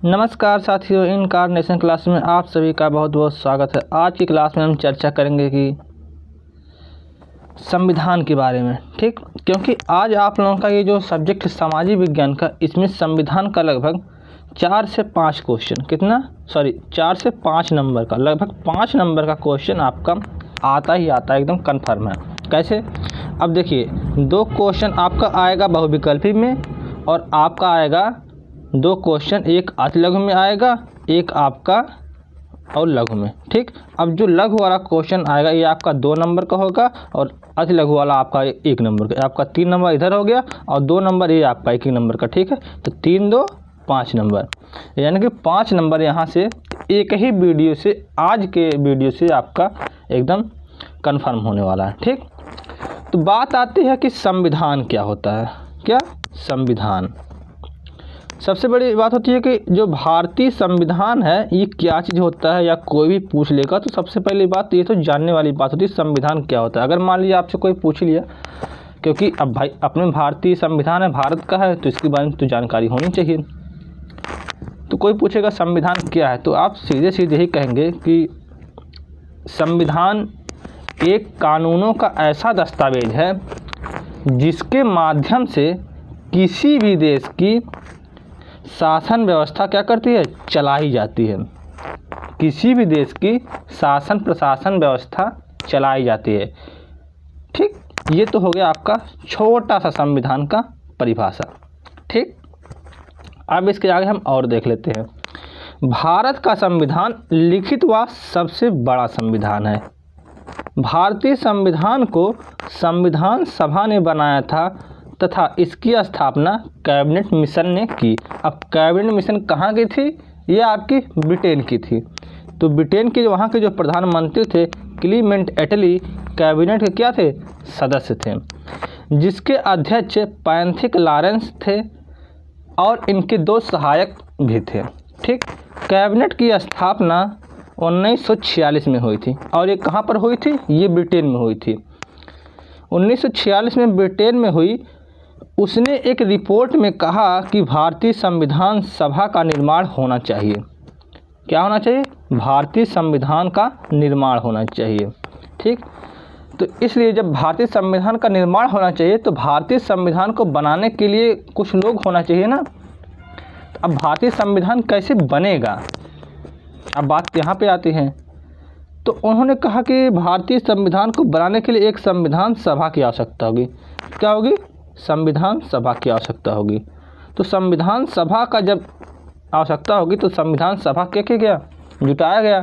नमस्कार साथियों, incarnation class में आप सभी का बहुत बहुत स्वागत है। आज की क्लास में हम चर्चा करेंगे कि संविधान के बारे में, ठीक। क्योंकि आज आप लोगों का ये जो सब्जेक्ट सामाजिक विज्ञान का, इसमें संविधान का लगभग 4 से 5 क्वेश्चन, 4 से 5 नंबर का, लगभग 5 नंबर का क्वेश्चन आपका आता ही आता है, एकदम कन्फर्म है। कैसे? अब देखिए, 2 क्वेश्चन आपका आएगा बहुविकल्पी में और आपका आएगा 2 क्वेश्चन, एक अति लघु में आएगा, एक आपका और लघु में, ठीक। अब जो लघु वाला क्वेश्चन आएगा ये आपका 2 नंबर का होगा और अति लघु वाला आपका 1 नंबर का। आपका 3 नंबर इधर हो गया और 2 नंबर ये आपका 1 नंबर का, ठीक है। तो 3 2 5 नंबर, यानी कि 5 नंबर यहाँ से एक ही वीडियो से, आज के वीडियो से आपका एकदम कन्फर्म होने वाला है, ठीक। तो बात आती है कि संविधान क्या होता है। क्या संविधान? सबसे बड़ी बात होती है कि जो भारतीय संविधान है ये क्या चीज़ होता है, या कोई भी पूछ लेगा तो सबसे पहली बात ये तो जानने वाली बात होती है संविधान क्या होता है। अगर मान लीजिए आपसे कोई पूछ लिया, क्योंकि अब भाई अपने भारतीय संविधान है, भारत का है, तो इसके बारे में तो जानकारी होनी चाहिए। तो कोई पूछेगा संविधान क्या है, तो आप सीधे सीधे ही कहेंगे कि संविधान एक कानूनों का ऐसा दस्तावेज है जिसके माध्यम से किसी भी देश की शासन व्यवस्था क्या करती है, चलाई जाती है। किसी भी देश की शासन प्रशासन व्यवस्था चलाई जाती है, ठीक। ये तो हो गया आपका छोटा सा संविधान का परिभाषा, ठीक। अब इसके आगे हम और देख लेते हैं। भारत का संविधान लिखित व सबसे बड़ा संविधान है। भारतीय संविधान को संविधान सभा ने बनाया था तथा इसकी स्थापना कैबिनेट मिशन ने की। अब कैबिनेट मिशन कहाँ की थी? ये आपकी ब्रिटेन की थी। तो ब्रिटेन के वहाँ के जो प्रधानमंत्री थे क्लीमेंट एटली, कैबिनेट के क्या थे? सदस्य थे, जिसके अध्यक्ष पैंथिक लॉरेंस थे और इनके 2 सहायक भी थे, ठीक। कैबिनेट की स्थापना 1946 में हुई थी और ये कहाँ पर हुई थी? ये ब्रिटेन में हुई थी। 1946 में ब्रिटेन में हुई। उसने एक रिपोर्ट में कहा कि भारतीय संविधान सभा का निर्माण होना चाहिए। क्या होना चाहिए? भारतीय संविधान का निर्माण होना चाहिए, ठीक। तो इसलिए जब भारतीय संविधान का निर्माण होना चाहिए तो भारतीय संविधान को बनाने के लिए कुछ लोग होना चाहिए ना। तो अब भारतीय संविधान कैसे बनेगा, अब बात यहाँ पे आती है। तो उन्होंने कहा कि भारतीय संविधान को बनाने के लिए एक संविधान सभा की आवश्यकता होगी। क्या होगी? संविधान सभा की आवश्यकता होगी। तो संविधान सभा का जब आवश्यकता होगी तो संविधान सभा क्या गया, जुटाया गया।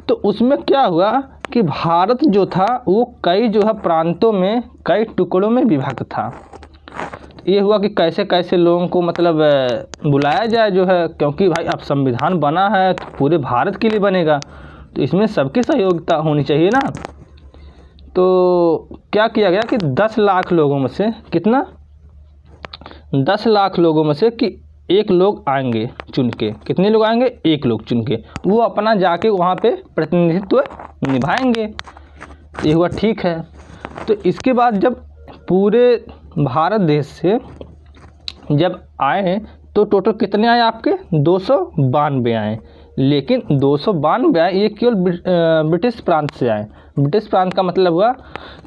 तो उसमें क्या हुआ कि भारत जो था वो कई जो है प्रांतों में, कई टुकड़ों में विभक्त था। ये हुआ कि कैसे कैसे लोगों को मतलब बुलाया जाए जो है, क्योंकि भाई अब संविधान बना है तो पूरे भारत के लिए बनेगा, तो इसमें सबकी सहयोगिता होनी चाहिए ना। तो क्या किया गया कि 10 लाख लोगों में से, कितना, 10 लाख लोगों में से कि 1 लोग आएंगे चुन के। कितने लोग आएंगे? 1 लोग चुन के, वो अपना जाके वहाँ पे प्रतिनिधित्व निभाएंगे। ये हुआ, ठीक है। तो इसके बाद जब पूरे भारत देश से जब आए तो टोटल कितने आए आपके? 292 आए। लेकिन 292 आए ये केवल ब्रिटिश प्रांत से आए। ब्रिटिश प्रांत का मतलब हुआ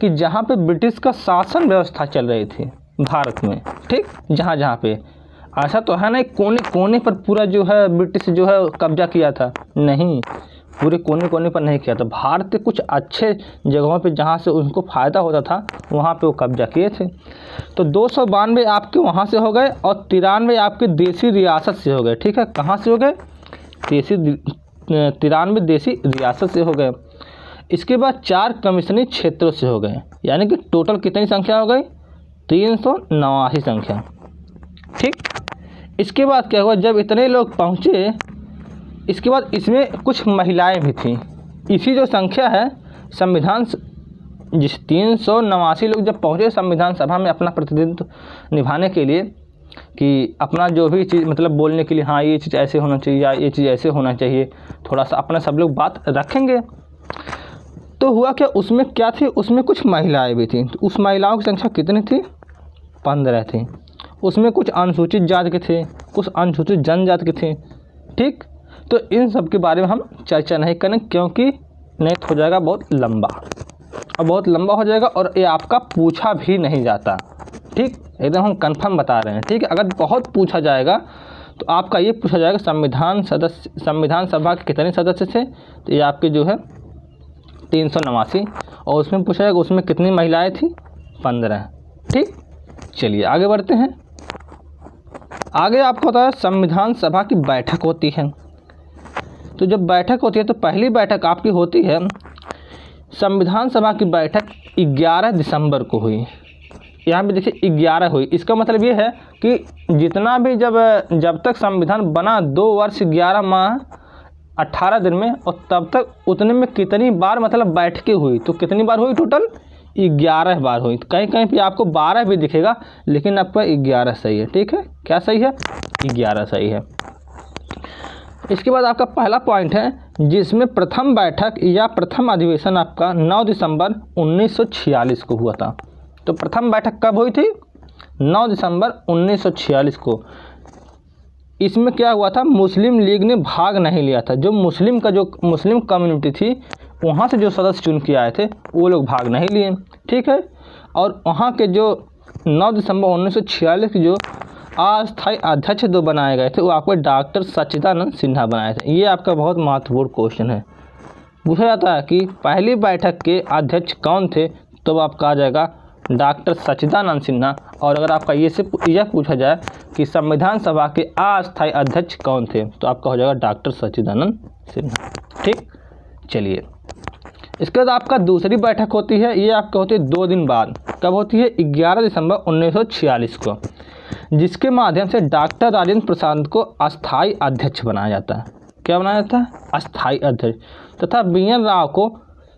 कि जहाँ पे ब्रिटिश का शासन व्यवस्था चल रही थी भारत में, ठीक। जहाँ जहाँ पे, ऐसा तो है नहीं कोने कोने पर पूरा जो है ब्रिटिश जो है कब्जा किया था, नहीं, पूरे कोने कोने पर नहीं किया था। भारत के कुछ अच्छे जगहों पे जहाँ से उनको फ़ायदा होता था वहाँ पे वो कब्जा किए थे। तो 292 आपके वहाँ से हो गए और 93 आपके देसी रियासत से हो गए, ठीक है। कहाँ से हो गए? 93 देसी रियासत से हो गए। इसके बाद 4 कमीशनी क्षेत्रों से हो गए, यानी कि टोटल कितनी संख्या हो गई? 389 संख्या, ठीक। इसके बाद क्या हुआ, जब इतने लोग पहुँचे, इसके बाद इसमें कुछ महिलाएं भी थीं। इसी जो संख्या है संविधान, जिस 389 लोग जब पहुँचे संविधान सभा में अपना प्रतिनिधित्व निभाने के लिए, कि अपना जो भी चीज़ मतलब बोलने के लिए, हाँ ये चीज़ ऐसे होना चाहिए या ये चीज़ ऐसे होना चाहिए, थोड़ा सा अपना सब लोग बात रखेंगे। तो हुआ क्या, उसमें क्या थी, उसमें कुछ महिलाएं भी थीं। तो उस महिलाओं की संख्या कितनी थी? 15 थी। उसमें कुछ अनुसूचित जाति के थे, कुछ अनुसूचित जनजाति के थे, ठीक। तो इन सब के बारे में हम चर्चा नहीं करें क्योंकि नहीं तो हो जाएगा बहुत लंबा, और बहुत लंबा हो जाएगा और ये आपका पूछा भी नहीं जाता। ठीक, एकदम हम कंफर्म बता रहे हैं। ठीक है, अगर बहुत पूछा जाएगा तो आपका ये पूछा जाएगा संविधान सभा के कितने सदस्य थे, तो ये आपके जो है 389, और उसमें पूछा जाएगा उसमें कितनी महिलाएं थी, 15। ठीक, चलिए आगे बढ़ते हैं। आगे आपको पता है संविधान सभा की बैठक होती है। तो जब बैठक होती है तो पहली बैठक आपकी होती है, संविधान सभा की बैठक 11 दिसंबर को हुई। यहाँ पे देखिए 11 हुई, इसका मतलब ये है कि जितना भी जब तक संविधान बना 2 वर्ष 11 माह 18 दिन में, और तब तक उतने में कितनी बार मतलब बैठकें हुई, तो कितनी बार हुई, टोटल 11 बार हुई। कहीं कहीं पे आपको 12 भी दिखेगा, लेकिन आपका 11 सही है। ठीक है, क्या सही है, 11 सही है। इसके बाद आपका पहला पॉइंट है, जिसमें प्रथम बैठक या प्रथम अधिवेशन आपका 9 दिसंबर 1946 को हुआ था। तो प्रथम बैठक कब हुई थी, 9 दिसंबर 1946 को। इसमें क्या हुआ था, मुस्लिम लीग ने भाग नहीं लिया था। जो मुस्लिम कम्युनिटी थी, वहाँ से जो सदस्य चुन के आए थे वो लोग भाग नहीं लिए। ठीक है, और वहाँ के जो 9 दिसंबर 1946 के जो अस्थायी अध्यक्ष जो बनाए गए थे वो आपको डॉक्टर सच्चिदानंद सिन्हा बनाए थे। ये आपका बहुत महत्वपूर्ण क्वेश्चन है। पूछा जाता है कि पहली बैठक के अध्यक्ष कौन थे, तो आपका आ जाएगा डॉक्टर सच्चिदानंद सिन्हा। और अगर आपका यह पूछा जाए कि संविधान सभा के अस्थायी अध्यक्ष कौन थे, तो आपका हो जाएगा डॉक्टर सच्चिदानंद सिन्हा। ठीक, चलिए इसके बाद आपका दूसरी बैठक होती है, ये आपका होती है 2 दिन बाद। कब होती है, 11 दिसंबर 1946 को, जिसके माध्यम से डॉक्टर राजेंद्र प्रसाद को अस्थायी अध्यक्ष बनाया जाता है। क्या बनाया जाता है, अस्थायी अध्यक्ष, तथा BN राव को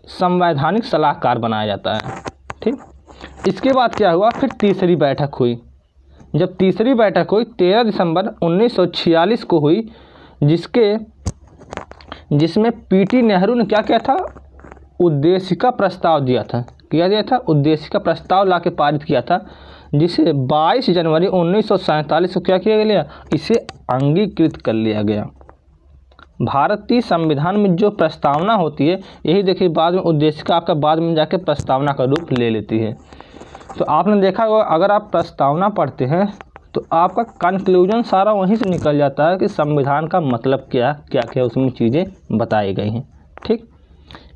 संवैधानिक सलाहकार बनाया जाता है। ठीक, इसके बाद क्या हुआ, फिर तीसरी बैठक हुई। जब तीसरी बैठक हुई 13 दिसंबर 1946 को हुई, जिसमें PT नेहरू ने क्या किया था, उद्देशिका प्रस्ताव दिया था। क्या दिया था, उद्देशिका प्रस्ताव ला के पारित किया था, जिसे 22 जनवरी 1947 को क्या किया गया, इसे अंगीकृत कर लिया गया। भारतीय संविधान में जो प्रस्तावना होती है, यही देखिए बाद में उद्देशिका आपका बाद में जाके प्रस्तावना का रूप ले लेती है। तो आपने देखा होगा, अगर आप प्रस्तावना पढ़ते हैं तो आपका कंक्लूजन सारा वहीं से निकल जाता है कि संविधान का मतलब क्या क्या उसमें चीज़ें बताई गई हैं। ठीक,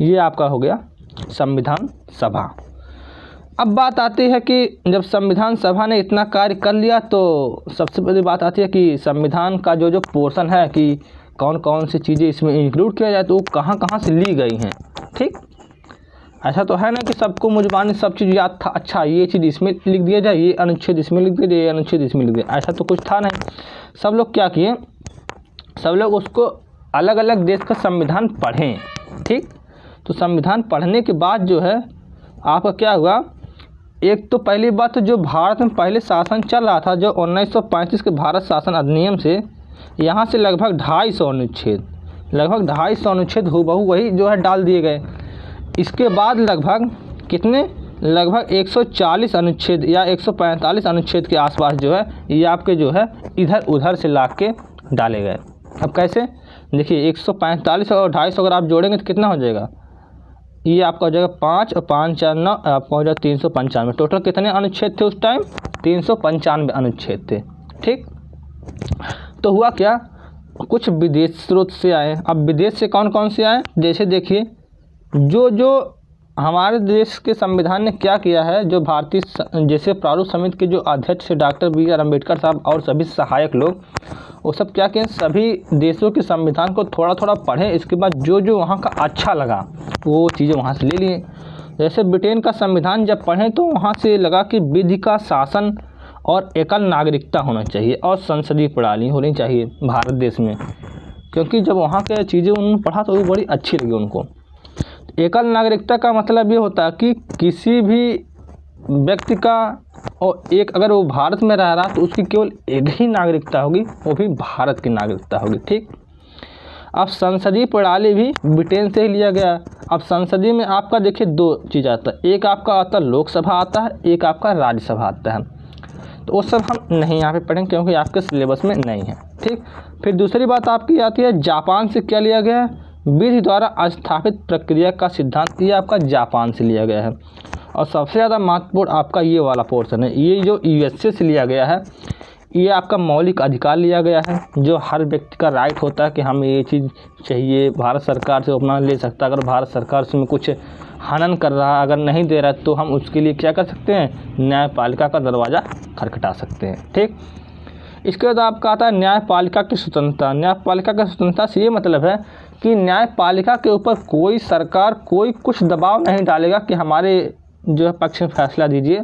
ये आपका हो गया संविधान सभा। अब बात आती है कि जब संविधान सभा ने इतना कार्य कर लिया, तो सबसे पहली बात आती है कि संविधान का जो पोर्शन है कि कौन कौन सी चीज़ें इसमें इंक्लूड किया जाए, तो वो कहाँ कहाँ से ली गई हैं। ठीक, ऐसा तो है ना कि सबको मुजबानी सब चीज़ याद था, अच्छा ये चीज़ इसमें लिख दिया जाए, ये अनुच्छेद इसमें लिख दिया जाए, ये अनुच्छेद इसमें लिख दिया, ऐसा तो कुछ था नहीं। सब लोग क्या किए, सब लोग उसको अलग अलग देश का संविधान पढ़ें। ठीक, तो संविधान पढ़ने के बाद जो है आपका क्या हुआ, एक तो पहली बात, जो भारत में पहले शासन चल रहा था, जो 1935 के भारत शासन अधिनियम से, यहाँ से लगभग 250 अनुच्छेद हूबहू वही जो है डाल दिए गए। इसके बाद लगभग 140 अनुच्छेद या 145 अनुच्छेद के आसपास जो है ये आपके जो है इधर उधर से ला के डाले गए। अब कैसे, देखिए 145 और 250 अगर आप जोड़ेंगे तो कितना हो जाएगा, ये आपका हो जाएगा 5 और 5 4 9, आपका हो जाएगा 395। टोटल कितने अनुच्छेद थे उस टाइम, 395 अनुच्छेद थे। ठीक, तो हुआ क्या, कुछ विदेश स्रोत से आए। अब विदेश से कौन कौन से आए, जैसे देखिए जो हमारे देश के संविधान ने क्या किया है, जो भारतीय जैसे प्रारूप समिति के जो अध्यक्ष डॉक्टर BR अम्बेडकर साहब और सभी सहायक लोग, वो सब क्या किए, सभी देशों के संविधान को थोड़ा थोड़ा पढ़ें। इसके बाद जो वहाँ का अच्छा लगा वो चीज़ें वहाँ से ले लिए। जैसे ब्रिटेन का संविधान जब पढ़ें तो वहाँ से लगा कि विधि का शासन और एकल नागरिकता होना चाहिए और संसदीय प्रणाली होनी चाहिए भारत देश में, क्योंकि जब वहाँ के चीज़ें उन्होंने पढ़ा तो वो बड़ी अच्छी लगी उनको। एकल नागरिकता का मतलब ये होता है कि किसी भी व्यक्ति का, और एक अगर वो भारत में रह रहा तो उसकी केवल एक ही नागरिकता होगी, वो भी भारत की नागरिकता होगी। ठीक, अब संसदीय प्रणाली भी ब्रिटेन से ही लिया गया। अब संसदीय में आपका देखिए 2 चीज़ आता है, एक आपका आता है लोकसभा आता है, एक आपका राज्यसभा आता है। तो वो सब हम नहीं यहाँ पे पढ़ेंगे क्योंकि आपके सिलेबस में नहीं है। ठीक, फिर दूसरी बात आपकी आती है जापान से क्या लिया गया है, विधि द्वारा स्थापित प्रक्रिया का सिद्धांत, ये आपका जापान से लिया गया है। और सबसे ज़्यादा महत्वपूर्ण आपका ये वाला पोर्शन है, ये जो यूएसए से लिया गया है, ये आपका मौलिक अधिकार लिया गया है, जो हर व्यक्ति का राइट होता है कि हमें ये चीज़ चाहिए, भारत सरकार से अपना ले सकता है। अगर भारत सरकार उसमें कुछ हनन कर रहा है, अगर नहीं दे रहा है, तो हम उसके लिए क्या कर सकते हैं, न्यायपालिका का दरवाज़ा खटखटा सकते हैं। ठीक, इसके बाद आपका आता है न्यायपालिका की स्वतंत्रता। न्यायपालिका की स्वतंत्रता से ये मतलब है कि न्यायपालिका के ऊपर कोई सरकार कोई कुछ दबाव नहीं डालेगा कि हमारे जो है पक्ष में फैसला दीजिए।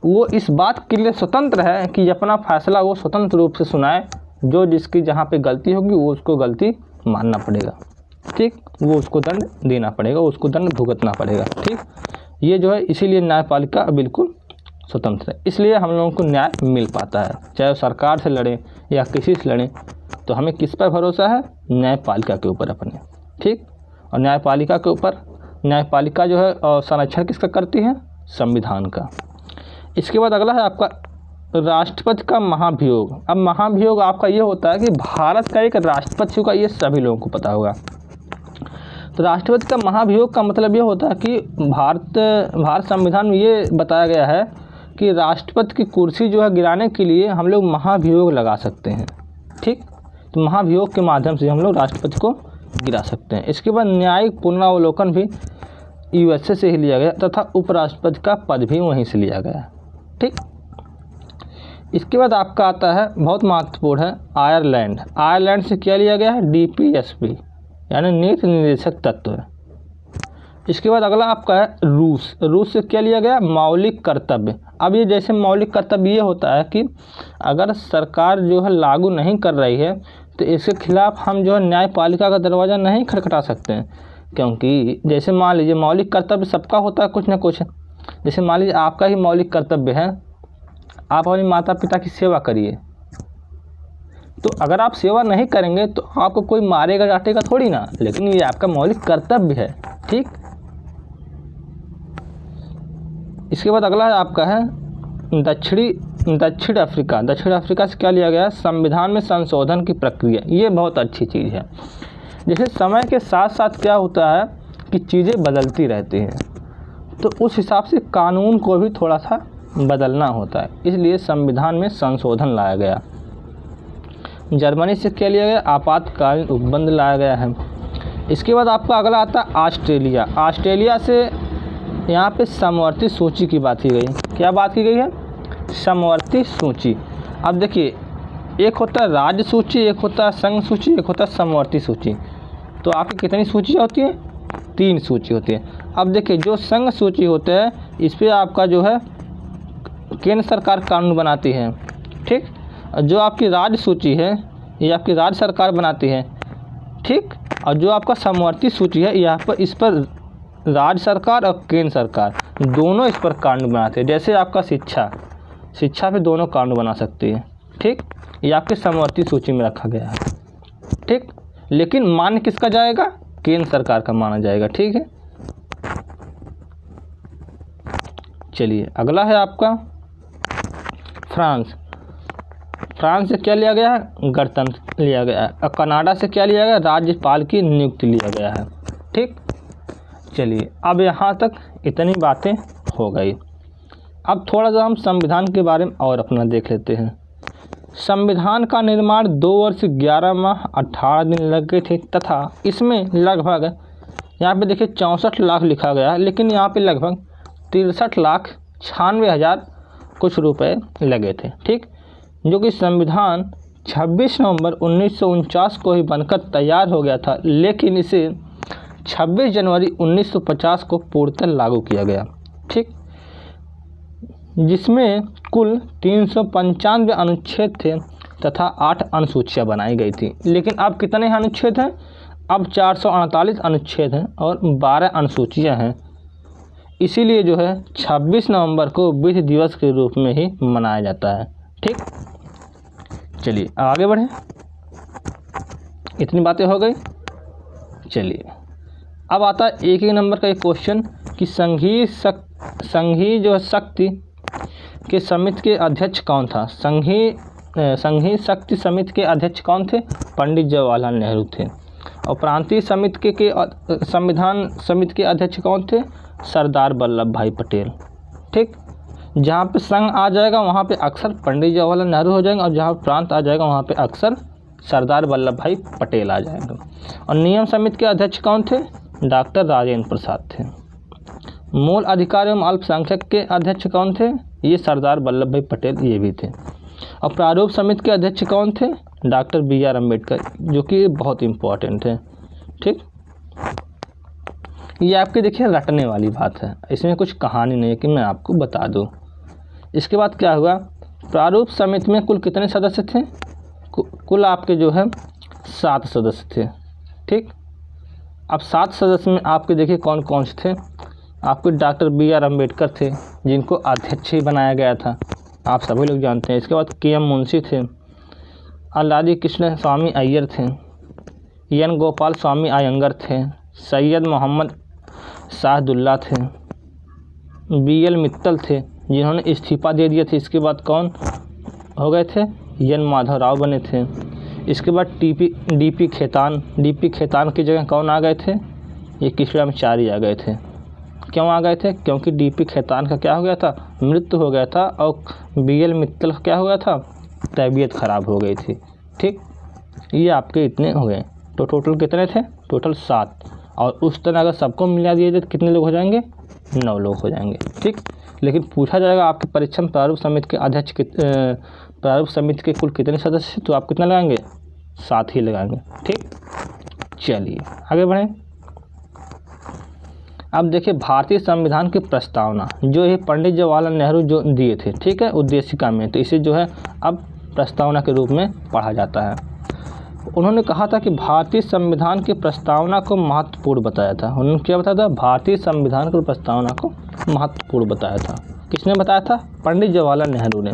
वो इस बात के लिए स्वतंत्र है कि अपना फैसला वो स्वतंत्र रूप से सुनाए, जो जिसकी जहाँ पे गलती होगी वो उसको गलती मानना पड़ेगा। ठीक, वो उसको दंड देना पड़ेगा, उसको दंड भुगतना पड़ेगा। ठीक, ये जो है इसीलिए न्यायपालिका बिल्कुल स्वतंत्र है, इसलिए हम लोगों को न्याय मिल पाता है, चाहे सरकार से लड़ें या किसी से लड़ें, तो हमें किस पर भरोसा है, न्यायपालिका के ऊपर अपने। ठीक, और न्यायपालिका के ऊपर, न्यायपालिका जो है संरक्षण किसका करती है, संविधान का। इसके बाद अगला है आपका राष्ट्रपति का महाभियोग। अब महाभियोग आपका ये होता है कि भारत का एक राष्ट्रपति होगा, ये सभी लोगों को पता होगा। तो राष्ट्रपति का महाभियोग का मतलब ये होता है कि भारत संविधान में ये बताया गया है कि राष्ट्रपति की कुर्सी जो है गिराने के लिए हम लोग महाभियोग लगा सकते हैं। ठीक, तो महाभियोग के माध्यम से हम लोग राष्ट्रपति को गिरा सकते हैं। इसके बाद न्यायिक पुनरावलोकन भी यूएसए से ही लिया गया तथा उपराष्ट्रपति का पद भी वहीं से लिया गया। ठीक, इसके बाद आपका आता है बहुत महत्वपूर्ण है आयरलैंड। आयरलैंड से क्या लिया गया है, डीपीएसपी यानी नीति निर्देशक तत्व। इसके बाद अगला आपका है रूस। रूस से क्या लिया गया, मौलिक कर्तव्य। अब ये जैसे मौलिक कर्तव्य ये होता है कि अगर सरकार जो है लागू नहीं कर रही है तो इसके खिलाफ हम जो है न्यायपालिका का दरवाज़ा नहीं खटखटा सकते हैं, क्योंकि जैसे मान लीजिए मौलिक कर्तव्य सबका होता है कुछ ना कुछ। जैसे मान लीजिए आपका ही मौलिक कर्तव्य है, आप अपने माता पिता की सेवा करिए, तो अगर आप सेवा नहीं करेंगे तो आपको कोई मारेगा डांटेगा थोड़ी ना, लेकिन ये आपका मौलिक कर्तव्य है। ठीक, इसके बाद अगला है आपका है दक्षिण अफ्रीका। दक्षिण अफ्रीका से क्या लिया गया है, संविधान में संशोधन की प्रक्रिया। ये बहुत अच्छी चीज़ है। जैसे समय के साथ साथ क्या होता है कि चीज़ें बदलती रहती हैं, तो उस हिसाब से कानून को भी थोड़ा सा बदलना होता है, इसलिए संविधान में संशोधन लाया गया। जर्मनी से क्या लिया गया, आपातकालीन उपबंध लाया गया है। इसके बाद आपका अगला आता है ऑस्ट्रेलिया। ऑस्ट्रेलिया से यहाँ पे समवर्ती सूची की बात की गई। क्या बात की गई है, समवर्ती सूची। अब देखिए, एक होता है राज्य सूची, एक होता है संघ सूची, एक होता है समवर्ती सूची। तो आपकी कितनी सूची होती है, 3 सूची होती है। अब देखिए, जो संघ सूची होते हैं इस पर आपका जो है केंद्र सरकार कानून बनाती है। ठीक, जो आपकी राज्य सूची है ये आपकी राज्य सरकार बनाती है। ठीक, और जो आपका समवर्ती सूची है यहाँ पर इस पर राज्य सरकार और केंद्र सरकार दोनों इस पर कानून बनाते हैं। जैसे आपका शिक्षा पे दोनों कानून बना सकती है। ठीक, ये आपके समवर्ती सूची में रखा गया है। ठीक, लेकिन मान्य किसका जाएगा, केंद्र सरकार का माना जाएगा। ठीक है, चलिए अगला है आपका फ्रांस। फ्रांस से क्या लिया गया है, गणतंत्र लिया गया है। और कनाडा से क्या लिया गया, राज्यपाल की नियुक्ति लिया गया है। ठीक, चलिए अब यहाँ तक इतनी बातें हो गई। अब थोड़ा सा हम संविधान के बारे में और अपना देख लेते हैं। संविधान का निर्माण 2 वर्ष 11 माह 18 दिन लग गए थे तथा इसमें लगभग यहाँ पे देखिए 64 लाख लिखा गया है, लेकिन यहाँ पे लगभग 63,96,000 कुछ रुपए लगे थे। ठीक, जो कि संविधान 26 नवंबर 1949 को ही बनकर तैयार हो गया था, लेकिन इसे 26 जनवरी 1950 को पूर्णतः लागू किया गया। ठीक, जिसमें कुल 395 अनुच्छेद थे तथा 8 अनुसूचियाँ बनाई गई थी। लेकिन अब कितने अनुच्छेद हैं, अब 448 अनुच्छेद हैं और 12 अनुसूचियाँ हैं। इसीलिए जो है 26 नवंबर को विधि दिवस के रूप में ही मनाया जाता है। ठीक, चलिए आगे बढ़ें, इतनी बातें हो गई। चलिए अब आता है एक नंबर का एक क्वेश्चन कि संघीय जो शक्ति के समिति के अध्यक्ष कौन था? संघीय शक्ति समिति के अध्यक्ष कौन थे? पंडित जवाहरलाल नेहरू थे। और प्रांतीय समिति के संविधान समिति के अध्यक्ष कौन थे? सरदार वल्लभ भाई पटेल। ठीक, जहाँ पे संघ आ जाएगा वहाँ पे अक्सर पंडित जवाहरलाल नेहरू हो जाएंगे, और जहाँ प्रांत आ जाएगा वहाँ पे अक्सर सरदार वल्लभ भाई पटेल आ जाएंगे। और नियम समिति के अध्यक्ष कौन थे? डॉक्टर राजेंद्र प्रसाद थे। मूल अधिकार एवं अल्पसंख्यक के अध्यक्ष कौन थे? ये सरदार वल्लभ भाई पटेल ये भी थे। और प्रारूप समिति के अध्यक्ष कौन थे? डॉक्टर BR अम्बेडकर, जो कि बहुत इम्पोर्टेंट है। ठीक, ये आपके देखिए रटने वाली बात है, इसमें कुछ कहानी नहीं है कि मैं आपको बता दूं। इसके बाद क्या हुआ? प्रारूप समिति में कुल कितने सदस्य थे? कुल आपके जो है 7 सदस्य थे। ठीक, अब 7 सदस्य में आपके देखिए कौन कौन से थे? आपके डॉक्टर BR अम्बेडकर थे, जिनको अध्यक्ष ही बनाया गया था, आप सभी लोग जानते हैं। इसके बाद KM मुंशी थे, अल्लादी कृष्ण स्वामी अय्यर थे, N गोपाल स्वामी अयंगर थे, सैयद मोहम्मद शाहदुल्ला थे, BL मित्तल थे, जिन्होंने इस्तीफा दे दिया था। इसके बाद कौन हो गए थे? N माधव राव बने थे। इसके बाद DP खेतान की जगह कौन आ गए थे? ये कृष्णाचार्य आ गए थे। क्यों आ गए थे? क्योंकि DP खेतान का क्या हो गया था? मृत्यु हो गया था, और BL मित्तल का क्या हो गया था? तबीयत खराब हो गई थी। ठीक, ये आपके इतने हो गए। तो टोटल कितने थे? टोटल 7। और उस तरह अगर सबको मिला दिया जाए तो कितने लोग हो जाएंगे? 9 लोग हो जाएंगे। ठीक, लेकिन पूछा जाएगा आपके परीक्षा में प्रारूप समिति के अध्यक्ष प्रारूप समिति के कुल कितने सदस्य, तो आप कितना लगाएंगे? 7 ही लगाएंगे। ठीक, चलिए आगे बढ़ें। अब देखिए भारतीय संविधान की प्रस्तावना जो है पंडित जवाहरलाल नेहरू जो दिए थे, ठीक है, उद्देशिका में, तो इसे जो है अब प्रस्तावना के रूप में पढ़ा जाता है। उन्होंने कहा था कि भारतीय संविधान की प्रस्तावना को महत्वपूर्ण बताया था। उन्होंने क्या बताया था? भारतीय संविधान की प्रस्तावना को महत्वपूर्ण बताया था। किसने बताया था? पंडित जवाहरलाल नेहरू ने।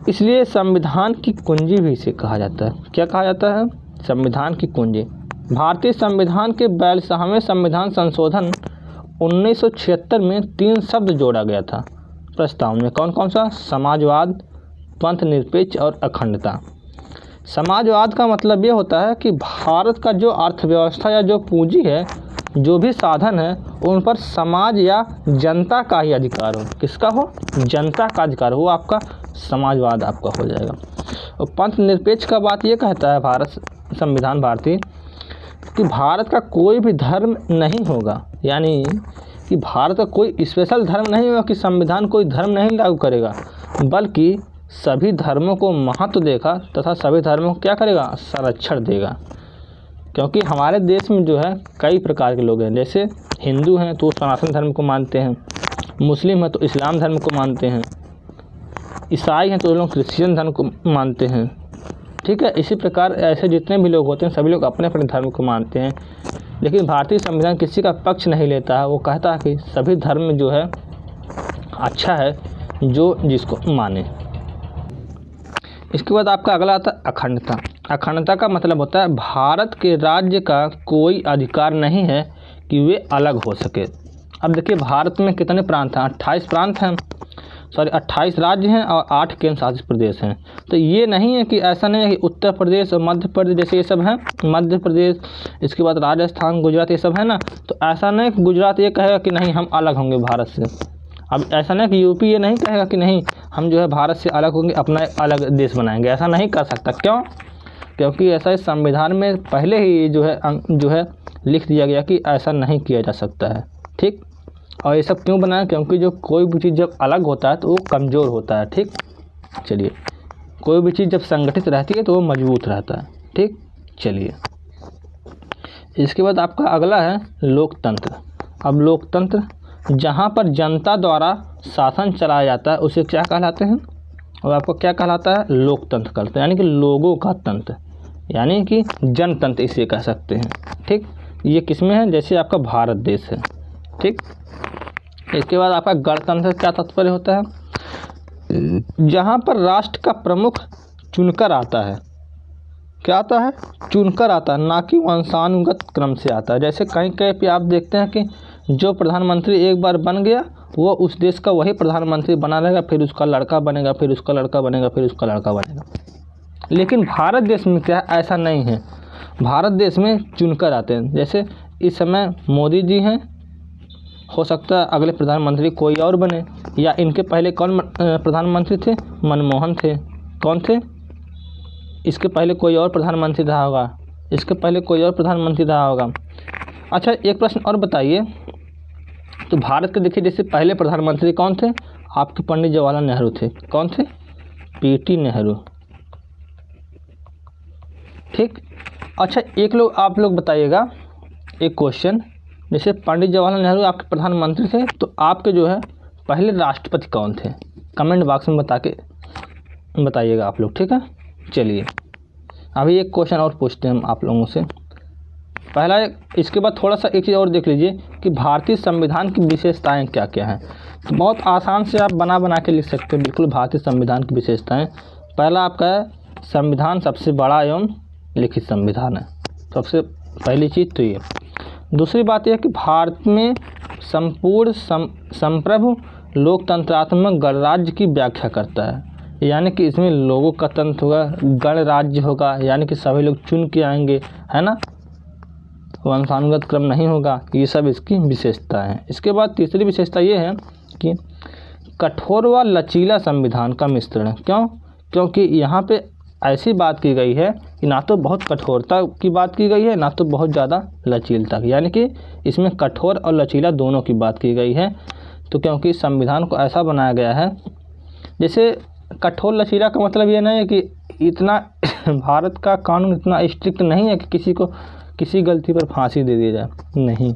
इसलिए संविधान की कुंजी भी इसे कहा जाता है। क्या कहा जाता है? संविधान की कुंजी। भारतीय संविधान के 42वें संविधान संशोधन 1976 में 3 शब्द जोड़ा गया था प्रस्तावना में। कौन कौन सा? समाजवाद, पंथ निरपेक्ष और अखंडता। समाजवाद का मतलब ये होता है कि भारत का जो अर्थव्यवस्था या जो पूंजी है, जो भी साधन है, उन पर समाज या जनता का ही अधिकार हो। किसका हो? जनता का अधिकार हो, वो आपका समाजवाद आपका हो जाएगा। और पंथ निरपेक्ष का बात ये कहता है भारत संविधान भारतीय कि भारत का कोई भी धर्म नहीं होगा, यानी कि भारत का कोई स्पेशल धर्म नहीं होगा कि संविधान कोई धर्म नहीं लागू करेगा, बल्कि सभी धर्मों को महत्व देगा तथा सभी धर्मों को क्या करेगा? संरक्षण देगा। क्योंकि हमारे देश में जो है कई प्रकार के लोग हैं, जैसे हिंदू हैं तो सनातन धर्म को मानते हैं, मुस्लिम हैं तो इस्लाम धर्म को मानते हैं, ईसाई हैं तो लोग क्रिश्चियन धर्म को मानते हैं। ठीक है, इसी प्रकार ऐसे जितने भी लोग होते हैं सभी लोग अपने अपने धर्म को मानते हैं। लेकिन भारतीय संविधान किसी का पक्ष नहीं लेता है, वो कहता है कि सभी धर्म जो है अच्छा है जो जिसको माने। इसके बाद आपका अगला आता है अखंडता। अखंडता का मतलब होता है भारत के राज्य का कोई अधिकार नहीं है कि वे अलग हो सके। अब देखिए भारत में कितने प्रांत हैं? 28 प्रांत हैं, 28 राज्य हैं और 8 केंद्र शासित प्रदेश हैं। तो ये नहीं है कि ऐसा नहीं है कि उत्तर प्रदेश और मध्य प्रदेश जैसे ये सब हैं, मध्य प्रदेश, इसके बाद राजस्थान, गुजरात, ये सब है ना, तो ऐसा नहीं कि गुजरात ये कहेगा कि नहीं हम अलग होंगे भारत से। अब ऐसा नहीं कि यूपी ये नहीं कहेगा कि नहीं हम जो है भारत से अलग होंगे, अपना अलग देश बनाएंगे, ऐसा नहीं कर सकता। क्यों? क्योंकि ऐसा इस संविधान में पहले ही जो है लिख दिया गया कि ऐसा नहीं किया जा सकता है। ठीक, और ये सब क्यों बनाया? क्योंकि जो कोई भी चीज़ जब अलग होता है तो वो कमज़ोर होता है। ठीक, चलिए, कोई भी चीज़ जब संगठित रहती है तो वो मजबूत रहता है। ठीक, चलिए, इसके बाद आपका अगला है लोकतंत्र। अब लोकतंत्र जहाँ पर जनता द्वारा शासन चलाया जाता है उसे क्या कहलाते हैं? और आपको क्या कहलाता है? लोकतंत्र कहते हैं, यानी कि लोगों का तंत्र, यानी कि जनतंत्र इसे कह सकते हैं। ठीक, ये किसमें है? जैसे आपका भारत देश है। ठीक, इसके बाद आपका गणतंत्र क्या तात्पर्य होता है? जहाँ पर राष्ट्र का प्रमुख चुनकर आता है। क्या आता है? चुनकर आता है, ना कि वंशानुगत क्रम से आता है। जैसे कहीं कहीं पे आप देखते हैं कि जो प्रधानमंत्री एक बार बन गया वो उस देश का वही प्रधानमंत्री बना रहेगा, फिर उसका लड़का बनेगा, फिर उसका लड़का बनेगा, फिर उसका लड़का बनेगा। लेकिन भारत देश में क्या ऐसा नहीं है। भारत देश में चुनकर आते हैं। जैसे इस समय मोदी जी हैं, हो सकता है अगले प्रधानमंत्री कोई और बने, या इनके पहले कौन प्रधानमंत्री थे? मनमोहन थे। कौन थे? इसके पहले कोई और प्रधानमंत्री रहा होगा, इसके पहले कोई और प्रधानमंत्री रहा होगा। अच्छा, एक प्रश्न और बताइए, तो भारत के देखिए जैसे पहले प्रधानमंत्री कौन थे? आपके पंडित जवाहरलाल नेहरू थे। कौन थे? पीटी नेहरू। ठीक। अच्छा, आप लोग बताइएगा एक क्वेश्चन, जैसे पंडित जवाहरलाल नेहरू आपके प्रधानमंत्री थे, तो आपके जो है पहले राष्ट्रपति कौन थे? कमेंट बॉक्स में बताइएगा आप लोग। ठीक है, चलिए अभी एक क्वेश्चन और पूछते हैं हम आप लोगों से। पहला, इसके बाद थोड़ा सा एक चीज़ और देख लीजिए कि भारतीय संविधान की विशेषताएं क्या क्या हैं। तो बहुत आसान से आप बना के लिख सकते हैं बिल्कुल भारतीय संविधान की विशेषताएं। पहला आपका है, संविधान सबसे बड़ा एवं लिखित संविधान है, सबसे पहली चीज़ तो ये। दूसरी बात यह है कि भारत में संपूर्ण संप्रभु लोकतंत्रात्मक गणराज्य की व्याख्या करता है, यानी कि इसमें लोगों का तंत्र होगा, गणराज्य होगा, यानी कि सभी लोग चुन के आएंगे, है ना, वंशानुगत क्रम नहीं होगा। ये सब इसकी विशेषता है। इसके बाद तीसरी विशेषता ये है कि कठोर व लचीला संविधान का मिश्रण। क्यों? क्योंकि यहाँ पे ऐसी बात की गई है कि ना तो बहुत कठोरता की बात की गई है, ना तो बहुत ज़्यादा लचीलता की, यानी कि इसमें कठोर और लचीला दोनों की बात की गई है। तो क्योंकि संविधान को ऐसा बनाया गया है, जैसे कठोर लचीला का मतलब ये नहीं है कि इतना भारत का कानून इतना स्ट्रिक्ट नहीं है कि किसी को किसी गलती पर फांसी दे दी जाए, नहीं,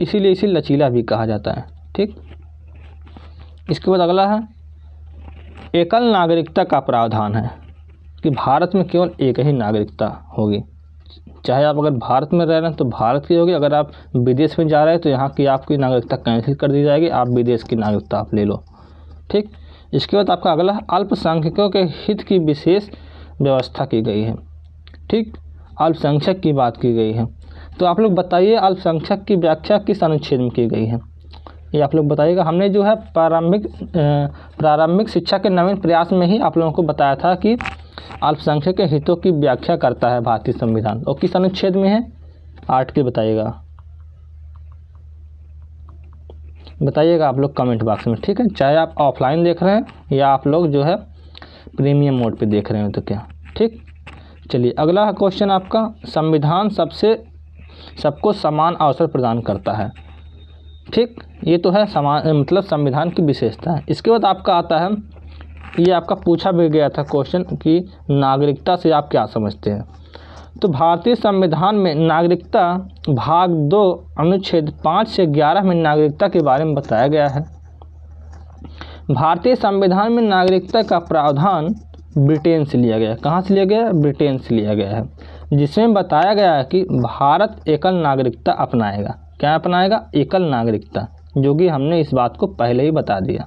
इसीलिए इसे लचीला भी कहा जाता है। ठीक। इसके बाद अगला है, एकल नागरिकता का प्रावधान है कि भारत में केवल एक ही नागरिकता होगी। चाहे आप अगर भारत में रह रहे हैं तो भारत की होगी, अगर आप विदेश में जा रहे हैं तो यहाँ की आपकी नागरिकता कैंसिल कर दी जाएगी, आप विदेश की नागरिकता आप ले लो। ठीक। इसके बाद आपका अगला है, अल्पसंख्यकों के हित की विशेष व्यवस्था की गई है। ठीक, अल्पसंख्यक की बात की गई है। तो आप लोग बताइए अल्पसंख्यक की व्याख्या किस अनुच्छेद में की गई है, ये आप लोग बताइएगा। हमने जो है प्रारंभिक शिक्षा के नवीन प्रयास में ही आप लोगों को बताया था कि अल्पसंख्यक के हितों की व्याख्या करता है भारतीय संविधान, और किस अनुच्छेद में है? 8 के बताइएगा आप लोग कमेंट बॉक्स में। ठीक है, चाहे आप ऑफलाइन देख रहे हैं या आप लोग जो है प्रीमियम मोड पे देख रहे हैं तो क्या। ठीक, चलिए अगला क्वेश्चन आपका, संविधान सबको समान अवसर प्रदान करता है। ठीक, ये तो है समान मतलब संविधान की विशेषता है। इसके बाद आपका आता है, ये आपका पूछा भी गया था क्वेश्चन कि नागरिकता से आप क्या समझते हैं। तो भारतीय संविधान में नागरिकता भाग 2 अनुच्छेद 5 से 11 में नागरिकता के बारे में बताया गया है। भारतीय संविधान में नागरिकता का प्रावधान ब्रिटेन से लिया गया। कहाँ से लिया गया? ब्रिटेन से लिया गया है, जिसमें बताया गया है कि भारत एकल नागरिकता अपनाएगा। क्या अपनाएगा? एकल नागरिकता, जो कि हमने इस बात को पहले ही बता दिया।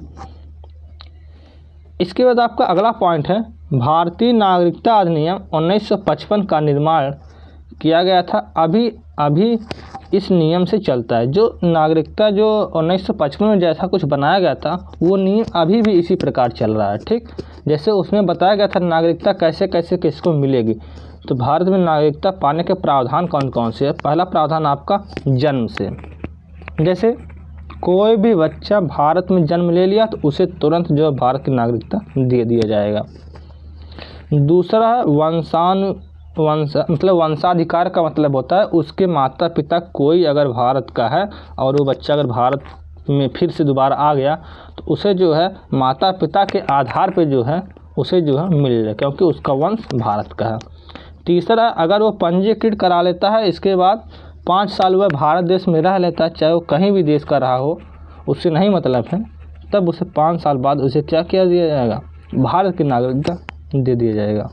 इसके बाद आपका अगला पॉइंट है, भारतीय नागरिकता अधिनियम 1955 का निर्माण किया गया था, अभी इस नियम से चलता है। जो नागरिकता जो 1955 में जैसा कुछ बनाया गया था वो नियम अभी भी इसी प्रकार चल रहा है। ठीक, जैसे उसमें बताया गया था नागरिकता कैसे कैसे किसको मिलेगी। तो भारत में नागरिकता पाने के प्रावधान कौन कौन से है? पहला प्रावधान आपका जन्म से, जैसे कोई भी बच्चा भारत में जन्म ले लिया तो उसे तुरंत जो भारत की नागरिकता दे दिया जाएगा। दूसरा वंशाधिकार का मतलब होता है उसके माता पिता कोई अगर भारत का है और वो बच्चा अगर भारत में फिर से दोबारा आ गया तो उसे जो है माता पिता के आधार पे जो है उसे जो है मिल जाए, क्योंकि उसका वंश भारत का है। तीसरा, अगर वो पंजीकृत करा लेता है, इसके बाद 5 साल वह भारत देश में रह लेता है, चाहे वो कहीं भी देश का रहा हो, उससे नहीं मतलब है, तब उसे 5 साल बाद उसे क्या किया दिया जाएगा? भारत की नागरिकता दे दिया जाएगा।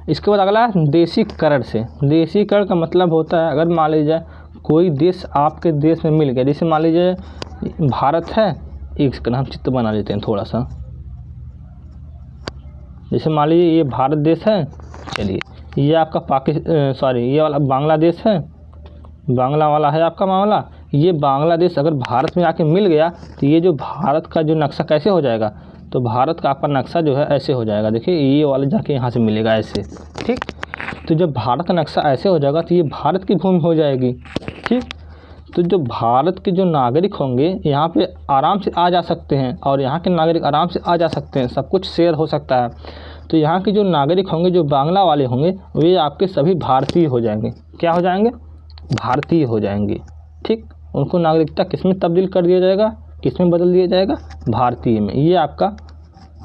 इसके बाद अगला है देशीकरण से। देशीकरण का मतलब होता है अगर मान लीजिए कोई देश आपके देश में मिल गया, जैसे मान लीजिए भारत है, इसका हम चित्र बना लेते हैं थोड़ा सा, जैसे मान लीजिए ये भारत देश है, चलिए ये आपका ये वाला बांग्लादेश है, बांग्ला वाला है आपका मामला। ये बांग्लादेश अगर भारत में आके मिल गया तो ये जो भारत का जो नक्शा कैसे हो जाएगा, तो भारत का आपका नक्शा जो है ऐसे हो जाएगा। देखिए ये वाला जाके यहाँ से मिलेगा ऐसे, ठीक। तो जब भारत का नक्शा ऐसे हो जाएगा तो ये भारत की भूमि हो जाएगी, ठीक। तो जो भारत के जो नागरिक होंगे यहाँ पे आराम से आ जा सकते हैं, और यहाँ के नागरिक आराम से आ जा सकते हैं, सब कुछ शेयर हो सकता है। तो यहाँ के जो नागरिक होंगे, जो बांग्ला वाले होंगे, वे आपके सभी भारतीय हो जाएंगे। क्या हो जाएंगे? भारतीय हो जाएंगे, ठीक। उनको नागरिकता किस में तब्दील कर दिया जाएगा, किस में बदल दिया जाएगा? भारतीय में। ये आपका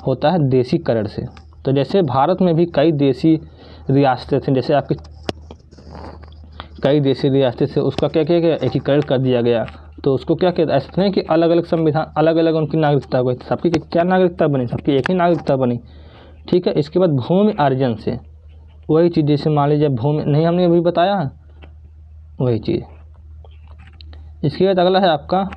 होता है देशीकरण से। तो जैसे भारत में भी कई देशी रियासतें थीं, जैसे आपकी कई देशी रियासतें से उसका क्या किया गया? एकीकरण कर दिया गया। तो उसको क्या कहते हैं? ऐसा नहीं कि अलग अलग संविधान, अलग अलग उनकी नागरिकता हुई, सबकी क्या नागरिकता बनी? सबकी एक ही नागरिकता बनी, ठीक है। इसके बाद भूमि अर्जन से वही चीज़, जैसे मान लीजिए भूमि, नहीं हमने अभी बताया है वही चीज़। इसके बाद अगला है आपका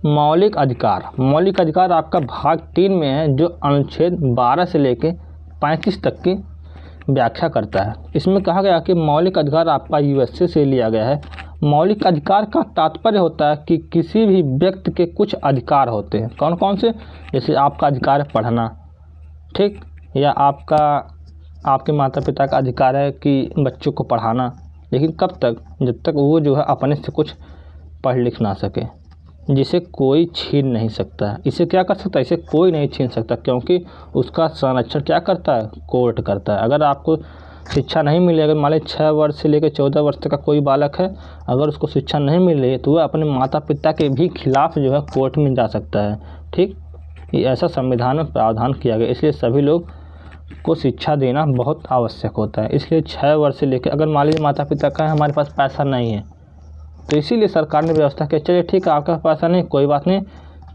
मौलिक अधिकार। मौलिक अधिकार आपका भाग 3 में है, जो अनुच्छेद 12 से लेके 35 तक की व्याख्या करता है। इसमें कहा गया कि मौलिक अधिकार आपका यूएसए से लिया गया है। मौलिक अधिकार का तात्पर्य होता है कि किसी भी व्यक्ति के कुछ अधिकार होते हैं। कौन कौन से? जैसे आपका अधिकार है पढ़ना, ठीक, या आपके माता पिता का अधिकार है कि बच्चों को पढ़ाना, लेकिन कब तक? जब तक वो जो है अपने से कुछ पढ़ लिख ना सके, जिसे कोई छीन नहीं सकता। इसे क्या कर सकता है? इसे कोई नहीं छीन सकता, क्योंकि उसका संरक्षण क्या करता है? कोर्ट करता है। अगर आपको शिक्षा नहीं मिली, अगर मान लीजिए 6 वर्ष से लेकर 14 वर्ष तक का कोई बालक है, अगर उसको शिक्षा नहीं मिल रही है तो वह अपने माता पिता के भी खिलाफ जो है कोर्ट में जा सकता है, ठीक। ये ऐसा संविधान में प्रावधान किया गया। इसलिए सभी लोग को शिक्षा देना बहुत आवश्यक होता है। इसलिए 6 वर्ष से लेकर, अगर मान लीजिए माता पिता का हमारे पास पैसा नहीं है, तो इसीलिए सरकार ने व्यवस्था की, चलिए ठीक है आपका पैसा नहीं, कोई बात नहीं,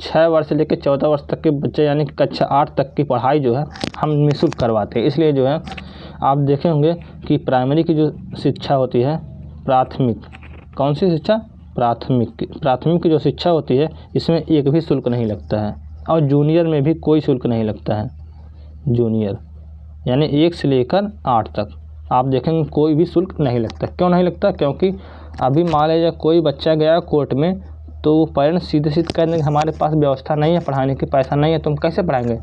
6 वर्ष से लेकर 14 वर्ष तक के बच्चे यानी कि कक्षा 8 तक की पढ़ाई जो है हम निःशुल्क करवाते हैं। इसलिए जो है आप देखे होंगे कि प्राइमरी की जो शिक्षा होती है, प्राथमिक, कौन सी शिक्षा? प्राथमिक की जो शिक्षा होती है, इसमें एक भी शुल्क नहीं लगता है, और जूनियर में भी कोई शुल्क नहीं लगता है। जूनियर यानी 1 से लेकर 8 तक आप देखेंगे कोई भी शुल्क नहीं लगता। क्यों नहीं लगता? क्योंकि अभी मान लीजिए कोई बच्चा गया कोर्ट में, तो वो पेरेंट्स सीधे कह देंगे हमारे पास व्यवस्था नहीं है पढ़ाने की, पैसा नहीं है, तुम कैसे पढ़ाएंगे?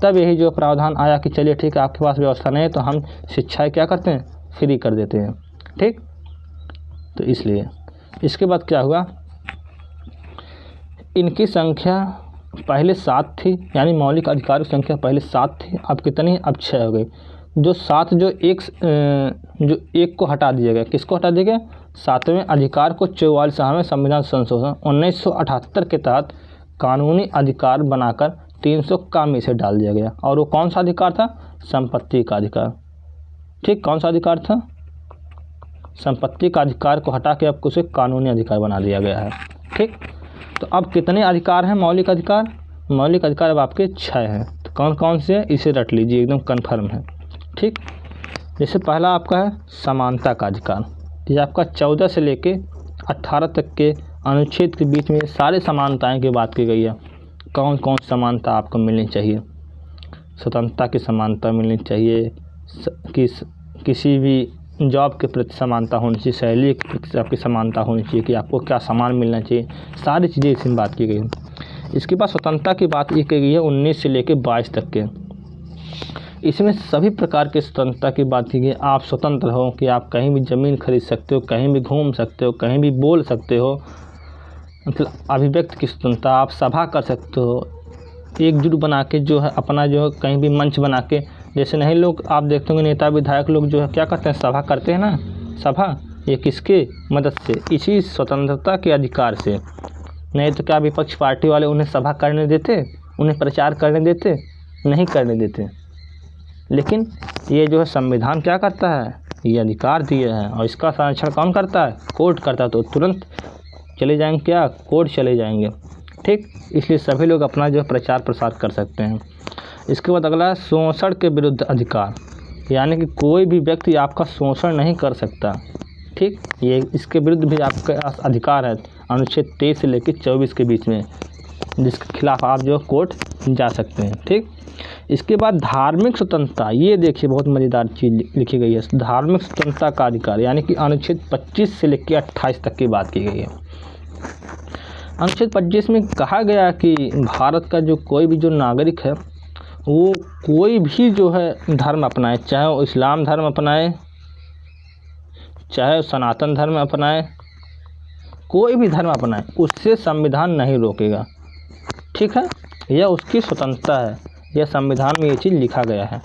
तब यही जो प्रावधान आया कि चलिए ठीक है आपके पास व्यवस्था नहीं है, तो हम शिक्षाएँ क्या करते हैं? फ्री कर देते हैं, ठीक। तो इसलिए इसके बाद क्या हुआ? इनकी संख्या पहले 7 थी, यानी मौलिक अधिकार की संख्या पहले 7 थी, अब कितनी? अब 6 हो गई। जो 7 जो एक को हटा दिया गया। किसको हटा दिया गया? 7वें अधिकार को 44वें संविधान संशोधन 1978 के तहत कानूनी अधिकार बनाकर 300 का में से डाल दिया गया। और वो कौन सा अधिकार था? संपत्ति का अधिकार, ठीक। कौन सा अधिकार था? संपत्ति का अधिकार को हटा के अब उसे कानूनी अधिकार बना दिया गया है, ठीक। तो अब कितने अधिकार हैं मौलिक अधिकार? मौलिक अधिकार अब आपके 6 हैं। तो कौन कौन से हैं? इसे रट लीजिए, एकदम कन्फर्म है, ठीक। जैसे पहला आपका है समानता का अधिकार। ये आपका 14 से लेके 18 तक के अनुच्छेद के बीच में सारे समानताएं की बात की गई है। कौन कौन समानता आपको मिलनी चाहिए? स्वतंत्रता की समानता मिलनी चाहिए, किसी भी जॉब के प्रति समानता होनी चाहिए, शैली के प्रति आपकी समानता होनी चाहिए कि आपको क्या सामान मिलना चाहिए, सारी चीज़ें इसमें बात की गई है। इसके बाद स्वतंत्रता की बात ये की गई है 19 से लेकर 22 तक के। इसमें सभी प्रकार के स्वतंत्रता की बात की गई। आप स्वतंत्र हो कि आप कहीं भी ज़मीन खरीद सकते हो, कहीं भी घूम सकते हो, कहीं भी बोल सकते हो, मतलब अभिव्यक्ति की स्वतंत्रता, आप सभा कर सकते हो, एकजुट बना के जो है अपना जो है कहीं भी मंच बना के, जैसे नहीं लोग आप देखते होंगे नेता विधायक लोग जो है क्या करते हैं? सभा करते हैं ना। सभा ये किसके मदद से? इसी स्वतंत्रता के अधिकार से। नहीं तो क्या विपक्ष पार्टी वाले उन्हें सभा करने देते, उन्हें प्रचार करने देते? नहीं करने देते। लेकिन ये जो है संविधान क्या करता है? ये अधिकार दिए हैं, और इसका संरक्षण कौन करता है? कोर्ट करता है। तो तुरंत चले जाएंगे क्या? कोर्ट चले जाएंगे, ठीक। इसलिए सभी लोग अपना जो प्रचार प्रसार कर सकते हैं। इसके बाद अगला है शोषण के विरुद्ध अधिकार, यानी कि कोई भी व्यक्ति आपका शोषण नहीं कर सकता, ठीक। ये इसके विरुद्ध भी आपका अधिकार है अनुच्छेद 23 से लेकर 24 के बीच में, जिसके खिलाफ आप जो कोर्ट जा सकते हैं, ठीक। इसके बाद धार्मिक स्वतंत्रता, ये देखिए बहुत मज़ेदार चीज़ लिखी गई है। धार्मिक स्वतंत्रता का अधिकार, यानी कि अनुच्छेद 25 से लेकर 28 तक की बात की गई है। अनुच्छेद 25 में कहा गया कि भारत का जो कोई भी जो नागरिक है वो कोई भी जो है धर्म अपनाए, चाहे वो इस्लाम धर्म अपनाए, चाहे वो सनातन धर्म अपनाए, कोई भी धर्म अपनाए, उससे संविधान नहीं रोकेगा। ठीक है, यह उसकी स्वतंत्रता है, यह संविधान में ये चीज़ लिखा गया है।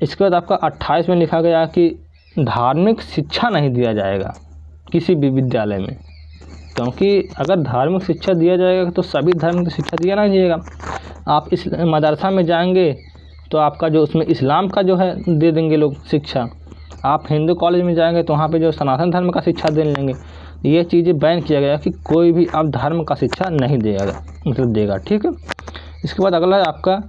इसके बाद आपका 28 में लिखा गया कि धार्मिक शिक्षा नहीं दिया जाएगा किसी भी विद्यालय में, क्योंकि अगर धार्मिक शिक्षा दिया जाएगा तो सभी धर्म की शिक्षा दिया नहीं जाएगा। आप इस मदरसा में जाएंगे तो आपका जो उसमें इस्लाम का जो है दे देंगे लोग शिक्षा, आप हिंदू कॉलेज में जाएंगे तो वहाँ पे जो सनातन धर्म का शिक्षा दे लेंगे। ये चीज़ें बैन किया गया कि कोई भी आप धर्म का शिक्षा नहीं देगा, मतलब देगा। ठीक है, इसके बाद अगला है आपका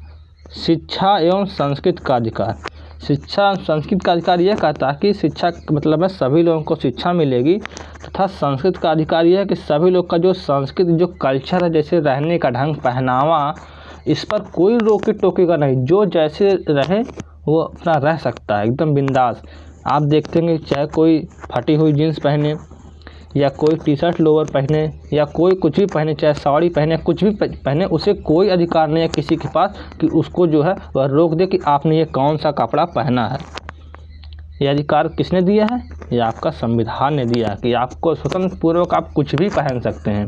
शिक्षा एवं संस्कृति का अधिकार। शिक्षा संस्कृति का अधिकार यह कहता है कि शिक्षा मतलब है सभी लोगों को शिक्षा मिलेगी, तथा संस्कृति का अधिकार यह है कि सभी लोग का जो संस्कृति जो कल्चर है, जैसे रहने का ढंग, पहनावा, इस पर कोई रोके टोकेगा नहीं, जो जैसे रहे वो अपना रह सकता है एकदम बिंदास। आप देखते हैं चाहे कोई फटी हुई जीन्स पहने या कोई टी शर्ट लोअर पहने या कोई कुछ भी पहने, चाहे साड़ी पहने, कुछ भी पहने, उसे कोई अधिकार नहीं है किसी के पास कि उसको जो है वह रोक दे कि आपने ये कौन सा कपड़ा पहना है। ये अधिकार किसने दिया है? ये आपका संविधान ने दिया है कि आपको स्वतंत्र पूर्वक आप कुछ भी पहन सकते हैं,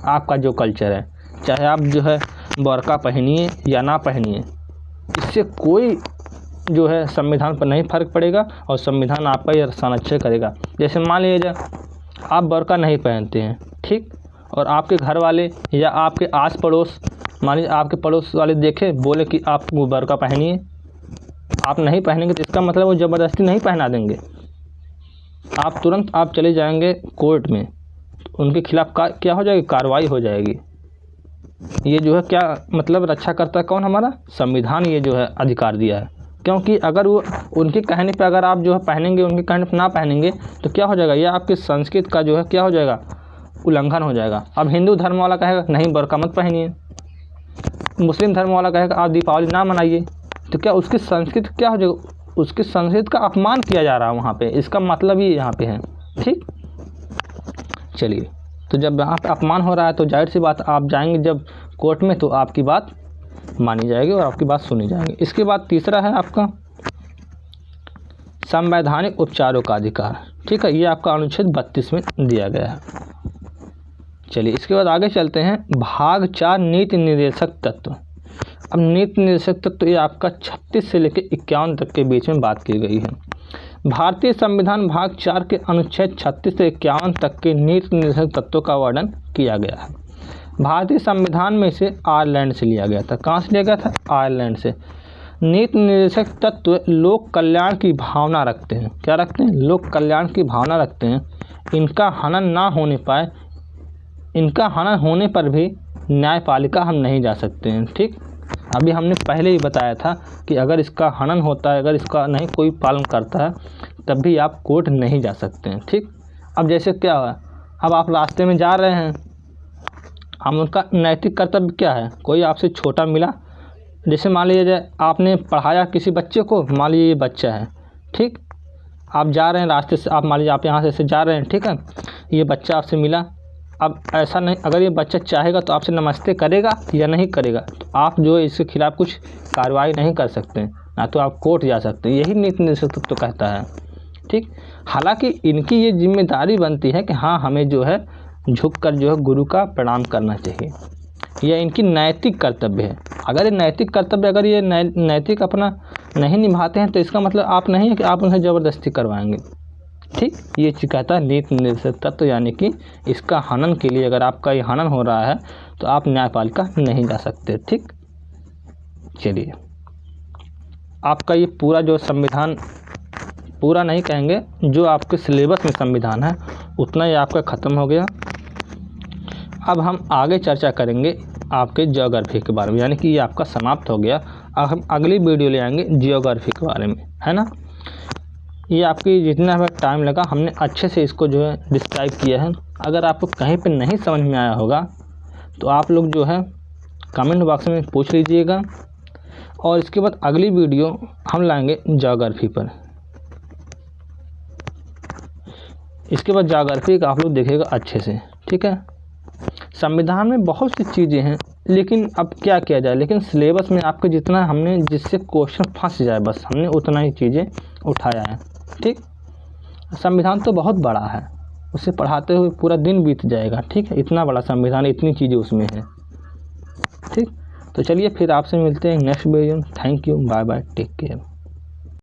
आपका जो कल्चर है, चाहे आप जो है बुर्का पहनिए या ना पहनिए, इससे कोई जो है संविधान पर नहीं फ़र्क पड़ेगा और संविधान आपका ये संरक्षण करेगा। जैसे मान लीजिए आप बुर्का नहीं पहनते हैं, ठीक, और आपके घर वाले या आपके आस पड़ोस, मान लीजिए आपके पड़ोस वाले देखें, बोले कि आप वो बुर्का पहनिए, आप नहीं पहनेंगे तो इसका मतलब वो ज़बरदस्ती नहीं पहना देंगे, आप तुरंत आप चले जाएंगे कोर्ट में, उनके खिलाफ क्या हो जाएगी? कार्रवाई हो जाएगी। ये जो है क्या मतलब रक्षा करता है कौन? हमारा संविधान ये जो है अधिकार दिया है। क्योंकि अगर वो उनके कहने पे अगर आप जो है पहनेंगे, उनके कहने पे ना पहनेंगे तो क्या हो जाएगा? ये आपकी संस्कृति का जो है क्या हो जाएगा? उल्लंघन हो जाएगा। अब हिंदू धर्म वाला कहेगा नहीं बुर्का मत पहनिए, मुस्लिम धर्म वाला कहेगा आप दीपावली ना मनाइए, तो क्या उसकी संस्कृति क्या हो जाएगा? उसकी संस्कृति का अपमान किया जा रहा है वहाँ पे, इसका मतलब ही यहाँ पे है। ठीक, चलिए, तो जब यहाँ पे अपमान हो रहा है तो जाहिर सी बात आप जाएंगे जब कोर्ट में तो आपकी बात मानी जाएगी और आपकी बात सुनी जाएगी। इसके बाद तीसरा है आपका संवैधानिक उपचारों का अधिकार। ठीक है, ये आपका अनुच्छेद 32 में दिया गया है। चलिए, इसके बाद आगे चलते हैं। भाग 4 नीति निर्देशक तत्व। अब नीति निर्देशक तत्व ये आपका 36 से लेकर 51 तक के बीच में बात की गई है। भारतीय संविधान भाग 4 के अनुच्छेद 36 से 51 तक के नीति निर्देशक तत्वों का वर्णन किया गया है। भारतीय संविधान में इसे आयरलैंड से लिया गया था। कहाँ से लिया गया था? आयरलैंड से। नीति निर्देशक तत्व लोक कल्याण की भावना रखते हैं। क्या रखते हैं? लोक कल्याण की भावना रखते हैं। इनका हनन ना होने पाए, इनका हनन होने पर भी न्यायपालिका हम नहीं जा सकते हैं। ठीक, अभी हमने पहले ही बताया था कि अगर इसका हनन होता है, अगर इसका नहीं कोई पालन करता है, तब भी आप कोर्ट नहीं जा सकते हैं। ठीक, अब जैसे क्या हुआ, अब आप रास्ते में जा रहे हैं, हम उनका नैतिक कर्तव्य क्या है? कोई आपसे छोटा मिला, जैसे मान लीजिए आपने पढ़ाया किसी बच्चे को, मान लीजिए ये बच्चा है, ठीक, आप जा रहे हैं रास्ते से, आप मान लीजिए आप यहाँ से जा रहे हैं, ठीक है, ये बच्चा आपसे मिला। अब ऐसा नहीं, अगर ये बच्चा चाहेगा तो आपसे नमस्ते करेगा या नहीं करेगा, तो आप जो है इसके खिलाफ कुछ कार्रवाई नहीं कर सकते, ना तो आप कोर्ट जा सकते हैं। यही नीति निर्देशक तत्व कहता है। ठीक, हालांकि इनकी ये जिम्मेदारी बनती है कि हाँ, हमें जो है झुक कर जो है गुरु का प्रणाम करना चाहिए, यह इनकी नैतिक कर्तव्य है। अगर ये नैतिक कर्तव्य, अगर ये नैतिक अपना नहीं निभाते हैं तो इसका मतलब आप नहीं है कि आप उन्हें ज़बरदस्ती करवाएंगे। ठीक, ये कहता है नीति निर्देशक तत्व, यानी कि इसका हनन के लिए, अगर आपका ये हनन हो रहा है तो आप न्यायपालिका नहीं जा सकते। ठीक, चलिए, आपका ये पूरा जो संविधान, पूरा नहीं कहेंगे, जो आपके सिलेबस में संविधान है उतना ही आपका ख़त्म हो गया। अब हम आगे चर्चा करेंगे आपके ज्योग्राफी के बारे में, यानी कि ये आपका समाप्त हो गया। अब हम अगली वीडियो ले आएंगे ज्योग्राफी के बारे में, है ना। ये आपकी जितना हमें टाइम लगा, हमने अच्छे से इसको जो है डिस्क्राइब किया है। अगर आपको कहीं पे नहीं समझ में आया होगा तो आप लोग जो है कमेंट बॉक्स में पूछ लीजिएगा, और इसके बाद अगली वीडियो हम लाएंगे ज्योग्राफी पर। इसके बाद ज्योग्राफी का आप लोग देखिएगा अच्छे से, ठीक है। संविधान में बहुत सी चीज़ें हैं, लेकिन अब क्या किया जाए, लेकिन सिलेबस में आपके जितना हमने जिससे क्वेश्चन फंस जाए बस हमने उतना ही चीज़ें उठाया है, ठीक। संविधान तो बहुत बड़ा है, उसे पढ़ाते हुए पूरा दिन बीत जाएगा, ठीक है। इतना बड़ा संविधान, इतनी चीज़ें उसमें हैं, ठीक। तो चलिए फिर आपसे मिलते हैं next video. Thank you, bye bye, take care.